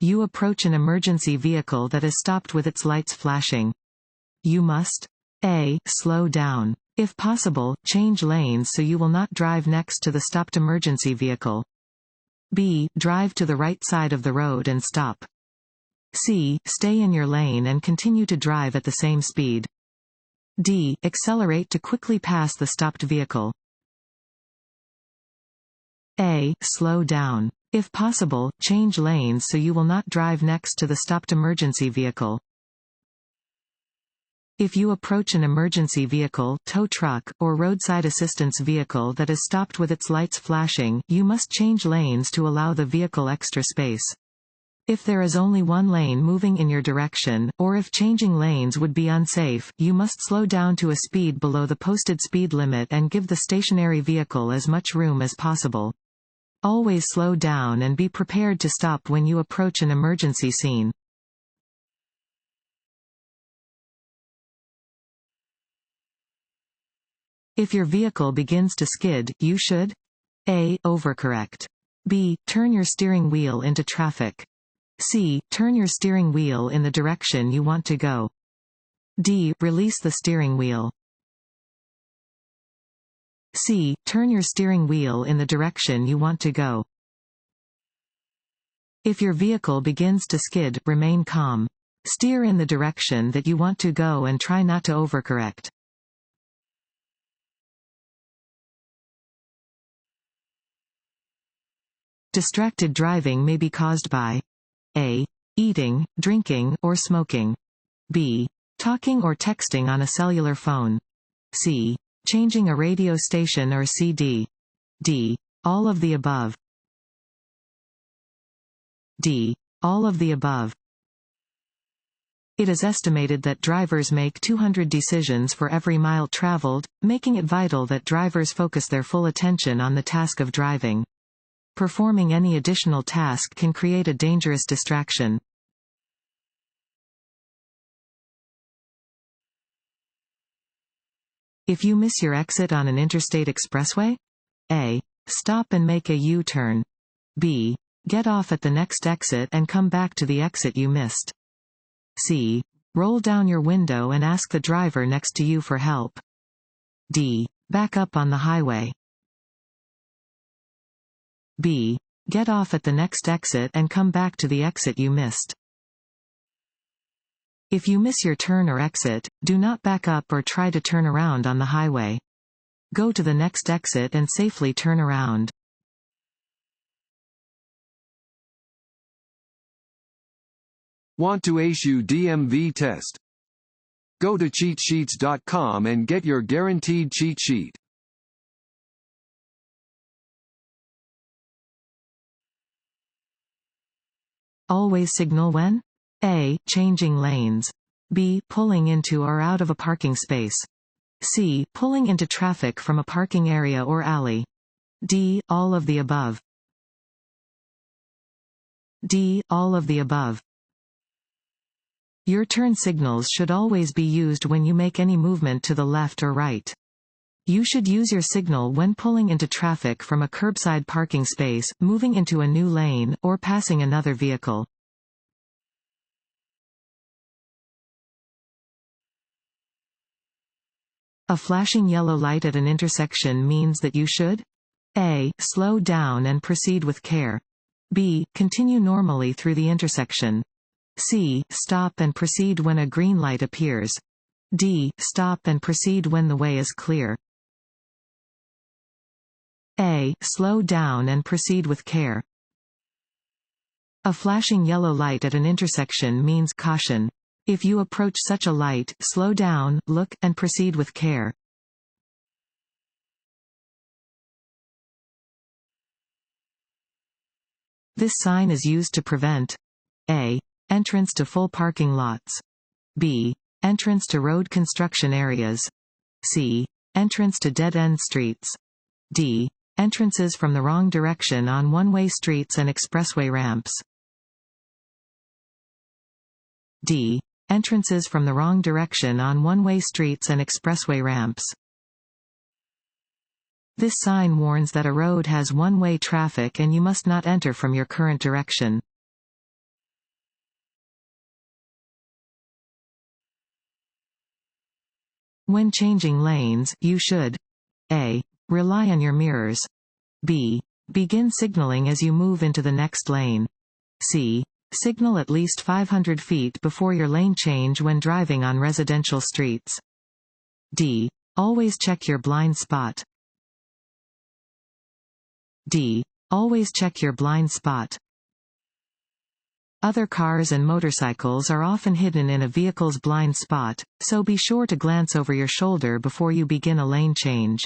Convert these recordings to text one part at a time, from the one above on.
You approach an emergency vehicle that is stopped with its lights flashing. You must A. Slow down. If possible, change lanes so you will not drive next to the stopped emergency vehicle. B. Drive to the right side of the road and stop. C. Stay in your lane and continue to drive at the same speed. D. Accelerate to quickly pass the stopped vehicle. A. Slow down. If possible, change lanes so you will not drive next to the stopped emergency vehicle. If you approach an emergency vehicle, tow truck, or roadside assistance vehicle that is stopped with its lights flashing, you must change lanes to allow the vehicle extra space. If there is only one lane moving in your direction, or if changing lanes would be unsafe, you must slow down to a speed below the posted speed limit and give the stationary vehicle as much room as possible. Always slow down and be prepared to stop when you approach an emergency scene. If your vehicle begins to skid, you should A. Overcorrect. B. Turn your steering wheel into traffic. C. Turn your steering wheel in the direction you want to go. D. Release the steering wheel. C. Turn your steering wheel in the direction you want to go. If your vehicle begins to skid, remain calm. Steer in the direction that you want to go and try not to overcorrect. Distracted driving may be caused by A. Eating, drinking, or smoking. B. Talking or texting on a cellular phone. C. Changing a radio station or CD. D. All of the above. D. All of the above. It is estimated that drivers make 200 decisions for every mile traveled, making it vital that drivers focus their full attention on the task of driving. Performing any additional task can create a dangerous distraction. If you miss your exit on an interstate expressway? A. Stop and make a U-turn. B. Get off at the next exit and come back to the exit you missed. C. Roll down your window and ask the driver next to you for help. D. Back up on the highway. B. Get off at the next exit and come back to the exit you missed. If you miss your turn or exit, do not back up or try to turn around on the highway. Go to the next exit and safely turn around. Want to ace your DMV test? Go to cheatsheets.com and get your guaranteed cheat sheet. Always signal when A. Changing lanes. B. Pulling into or out of a parking space. C. Pulling into traffic from a parking area or alley. D. All of the above. D. All of the above. Your turn signals should always be used when you make any movement to the left or right. You should use your signal when pulling into traffic from a curbside parking space, moving into a new lane, or passing another vehicle. A flashing yellow light at an intersection means that you should A. Slow down and proceed with care. B. Continue normally through the intersection. C. Stop and proceed when a green light appears. D. Stop and proceed when the way is clear. A. Slow down and proceed with care. A flashing yellow light at an intersection means caution. If you approach such a light, slow down, look, and proceed with care. This sign is used to prevent A. Entrance to full parking lots. B. Entrance to road construction areas. C. Entrance to dead-end streets. D. Entrances from the wrong direction on one-way streets and expressway ramps. D. Entrances from the wrong direction on one-way streets and expressway ramps. This sign warns that a road has one-way traffic and you must not enter from your current direction. When changing lanes, you should A. Rely on your mirrors. B. Begin signaling as you move into the next lane. C. Signal at least 500 feet before your lane change when driving on residential streets. D. Always check your blind spot. D. Always check your blind spot. Other cars and motorcycles are often hidden in a vehicle's blind spot, so be sure to glance over your shoulder before you begin a lane change.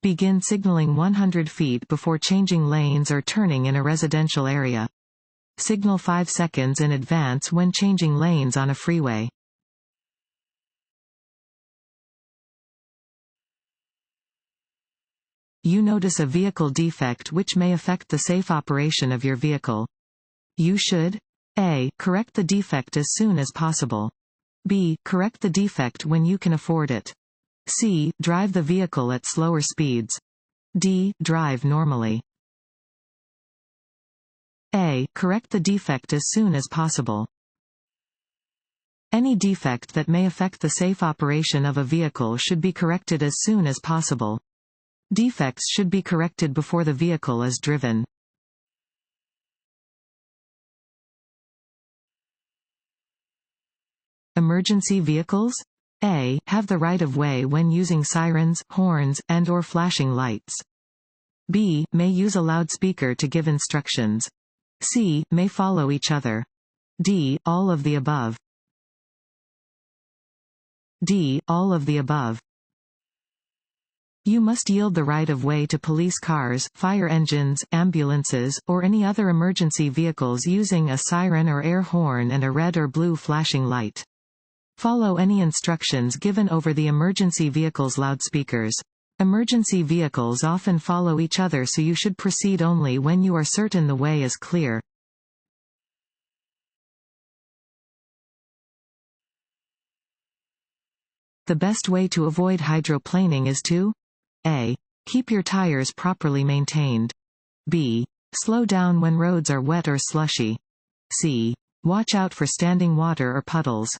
Begin signaling 100 feet before changing lanes or turning in a residential area. Signal 5 seconds in advance when changing lanes on a freeway. You notice a vehicle defect which may affect the safe operation of your vehicle. You should A. Correct the defect as soon as possible. B. Correct the defect when you can afford it. C. Drive the vehicle at slower speeds. D. Drive normally. A. Correct the defect as soon as possible. Any defect that may affect the safe operation of a vehicle should be corrected as soon as possible. Defects should be corrected before the vehicle is driven. Emergency vehicles? A. Have the right of way when using sirens, horns, and/or flashing lights. B. May use a loudspeaker to give instructions. C. May follow each other. D. All of the above. D. All of the above. You must yield the right of way to police cars, fire engines, ambulances, or any other emergency vehicles using a siren or air horn and a red or blue flashing light. Follow any instructions given over the emergency vehicle's loudspeakers. Emergency vehicles often follow each other, so you should proceed only when you are certain the way is clear. The best way to avoid hydroplaning is to A. Keep your tires properly maintained. B. Slow down when roads are wet or slushy. C. Watch out for standing water or puddles.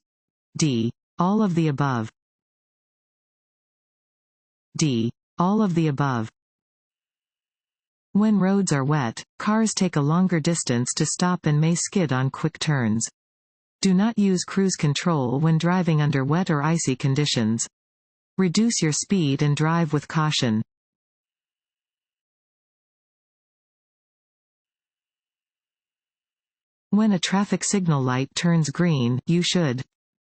D. All of the above. D. All of the above. When roads are wet, cars take a longer distance to stop and may skid on quick turns. Do not use cruise control when driving under wet or icy conditions. Reduce your speed and drive with caution. When a traffic signal light turns green, you should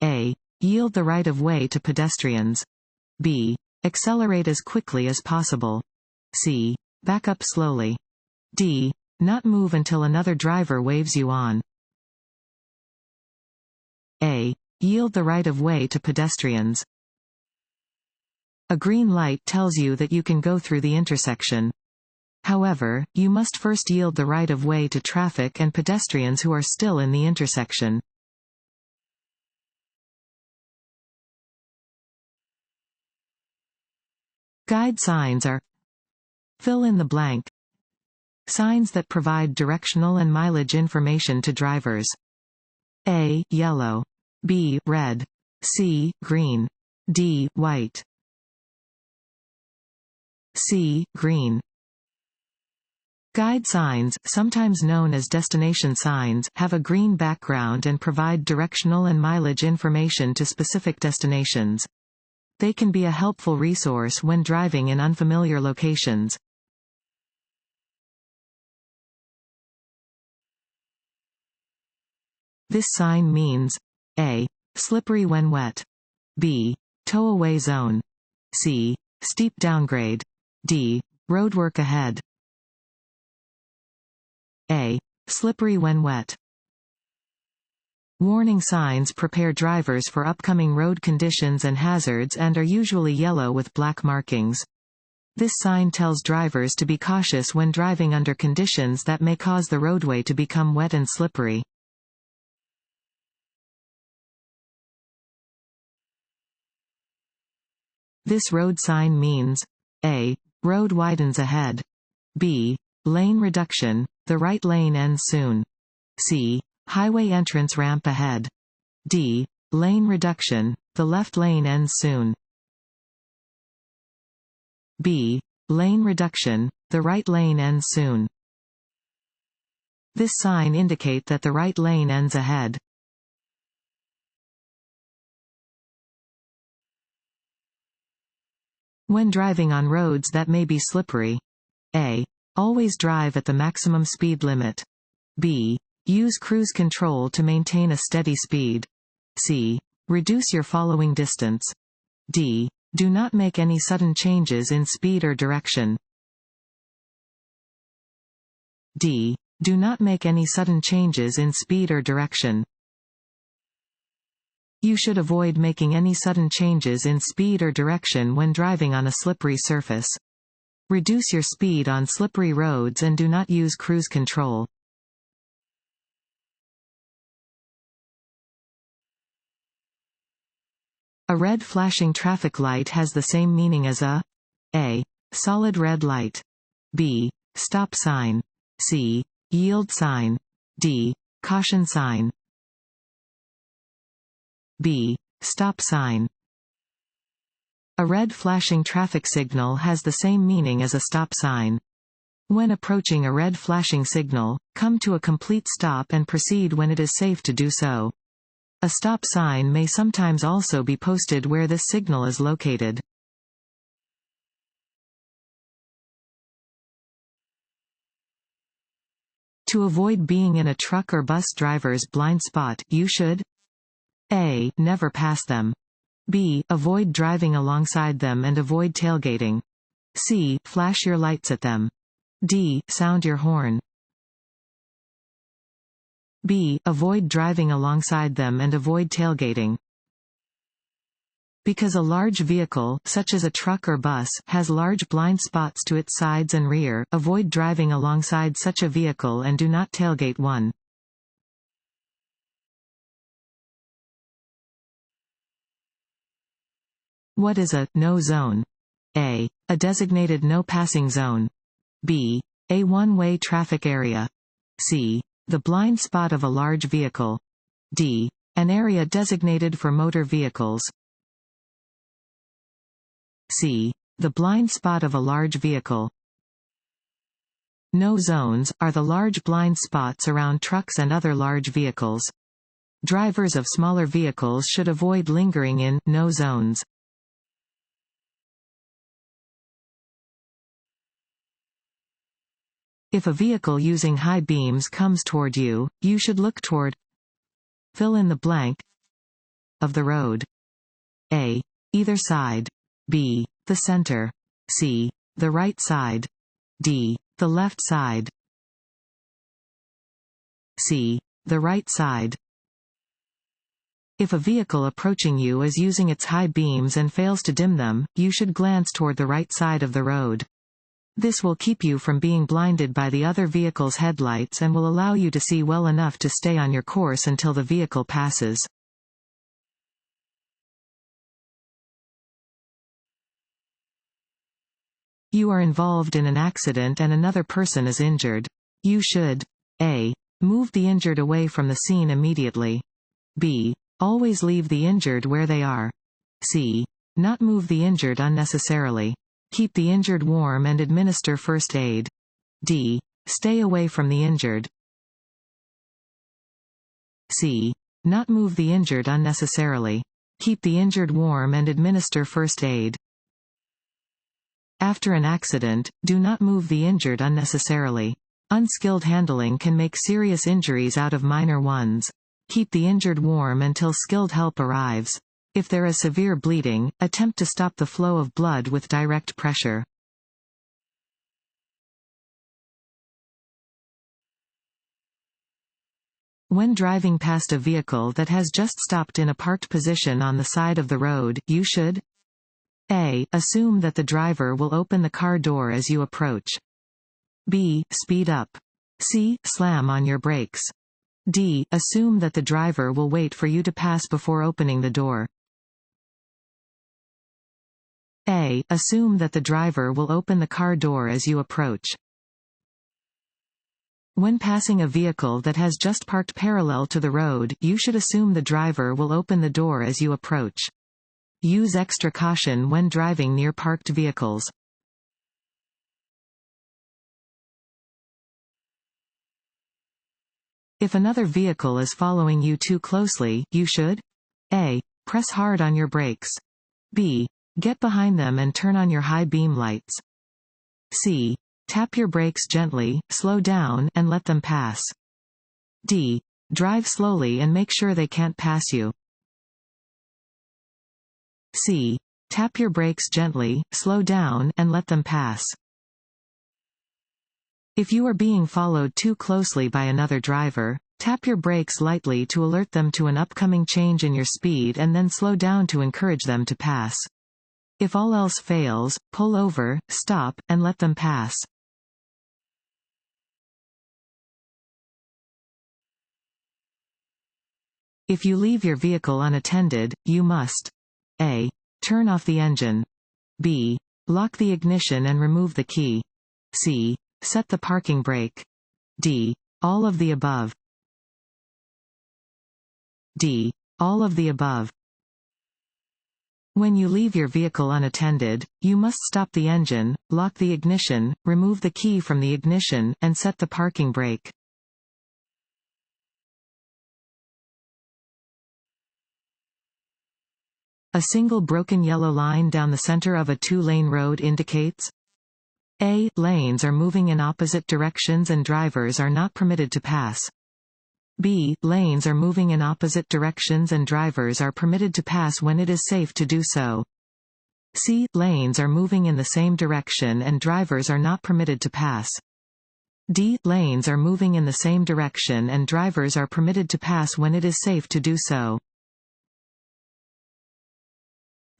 A. Yield the right of way to pedestrians. B. Accelerate as quickly as possible. C. Back up slowly. D. Not move until another driver waves you on. A. Yield the right of way to pedestrians. A green light tells you that you can go through the intersection. However, you must first yield the right of way to traffic and pedestrians who are still in the intersection. Guide signs are fill in the blank. Signs that provide directional and mileage information to drivers. A. Yellow. B. Red. C. Green. D. White. C. Green. Guide signs, sometimes known as destination signs, have a green background and provide directional and mileage information to specific destinations. They can be a helpful resource when driving in unfamiliar locations. This sign means A. Slippery when wet. B. Tow-away zone. C. Steep downgrade. D. Roadwork ahead. A. Slippery when wet. Warning signs prepare drivers for upcoming road conditions and hazards and are usually yellow with black markings. This sign tells drivers to be cautious when driving under conditions that may cause the roadway to become wet and slippery. This road sign means A. Road widens ahead. B. Lane reduction, the right lane ends soon. C. Highway entrance ramp ahead. D. Lane reduction, the left lane ends soon. B. Lane reduction, the right lane ends soon. This sign indicates that the right lane ends ahead. When driving on roads that may be slippery. A. Always drive at the maximum speed limit. B. Use cruise control to maintain a steady speed. C. Reduce your following distance. D. Do not make any sudden changes in speed or direction. D. Do not make any sudden changes in speed or direction. You should avoid making any sudden changes in speed or direction when driving on a slippery surface. Reduce your speed on slippery roads and do not use cruise control. A red flashing traffic light has the same meaning as a solid red light. B. Stop sign. C. Yield sign. D. Caution sign. B. Stop sign. A red flashing traffic signal has the same meaning as a stop sign. When approaching a red flashing signal, come to a complete stop and proceed when it is safe to do so. A stop sign may sometimes also be posted where this signal is located. To avoid being in a truck or bus driver's blind spot, you should A. Never pass them. B. Avoid driving alongside them and avoid tailgating. C. Flash your lights at them. D. Sound your horn. B. Avoid driving alongside them and avoid tailgating. Because a large vehicle, such as a truck or bus, has large blind spots to its sides and rear, avoid driving alongside such a vehicle and do not tailgate one. What is a no zone? A. A designated no passing zone. B. A one-way traffic area. C. The blind spot of a large vehicle. D. An area designated for motor vehicles. C. The blind spot of a large vehicle. No zones are the large blind spots around trucks and other large vehicles. Drivers of smaller vehicles should avoid lingering in no zones. If a vehicle using high beams comes toward you, you should look toward fill in the blank of the road. A. Either side. B. The center. C. The right side. D. The left side. C. The right side. If a vehicle approaching you is using its high beams and fails to dim them, you should glance toward the right side of the road. This will keep you from being blinded by the other vehicle's headlights and will allow you to see well enough to stay on your course until the vehicle passes. You are involved in an accident and another person is injured. You should A. Move the injured away from the scene immediately. B. Always leave the injured where they are. C. Not move the injured unnecessarily. Keep the injured warm and administer first aid. D. Stay away from the injured. C. Not move the injured unnecessarily. Keep the injured warm and administer first aid. After an accident, do not move the injured unnecessarily. Unskilled handling can make serious injuries out of minor ones. Keep the injured warm until skilled help arrives. If there is severe bleeding, attempt to stop the flow of blood with direct pressure. When driving past a vehicle that has just stopped in a parked position on the side of the road, you should A. Assume that the driver will open the car door as you approach. B. Speed up. C. Slam on your brakes. D. Assume that the driver will wait for you to pass before opening the door. A. Assume that the driver will open the car door as you approach. When passing a vehicle that has just parked parallel to the road, you should assume the driver will open the door as you approach. Use extra caution when driving near parked vehicles. If another vehicle is following you too closely, you should A. Press hard on your brakes. B. Get behind them and turn on your high beam lights. C. Tap your brakes gently, slow down, and let them pass. D. Drive slowly and make sure they can't pass you. C. Tap your brakes gently, slow down, and let them pass. If you are being followed too closely by another driver, tap your brakes lightly to alert them to an upcoming change in your speed and then slow down to encourage them to pass. If all else fails, pull over, stop, and let them pass. If you leave your vehicle unattended, you must A. Turn off the engine. B. Lock the ignition and remove the key. C. Set the parking brake. D. All of the above. D. All of the above. When you leave your vehicle unattended, you must stop the engine, lock the ignition, remove the key from the ignition, and set the parking brake. A single broken yellow line down the center of a two-lane road indicates A. Lanes are moving in opposite directions and drivers are not permitted to pass. B. Lanes are moving in opposite directions and drivers are permitted to pass when it is safe to do so. C. Lanes are moving in the same direction and drivers are not permitted to pass. D. Lanes are moving in the same direction and drivers are permitted to pass when it is safe to do so.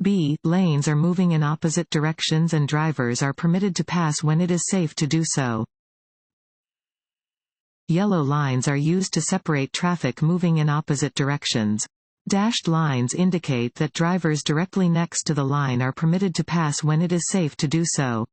B. Lanes are moving in opposite directions and drivers are permitted to pass when it is safe to do so. Yellow lines are used to separate traffic moving in opposite directions. Dashed lines indicate that drivers directly next to the line are permitted to pass when it is safe to do so.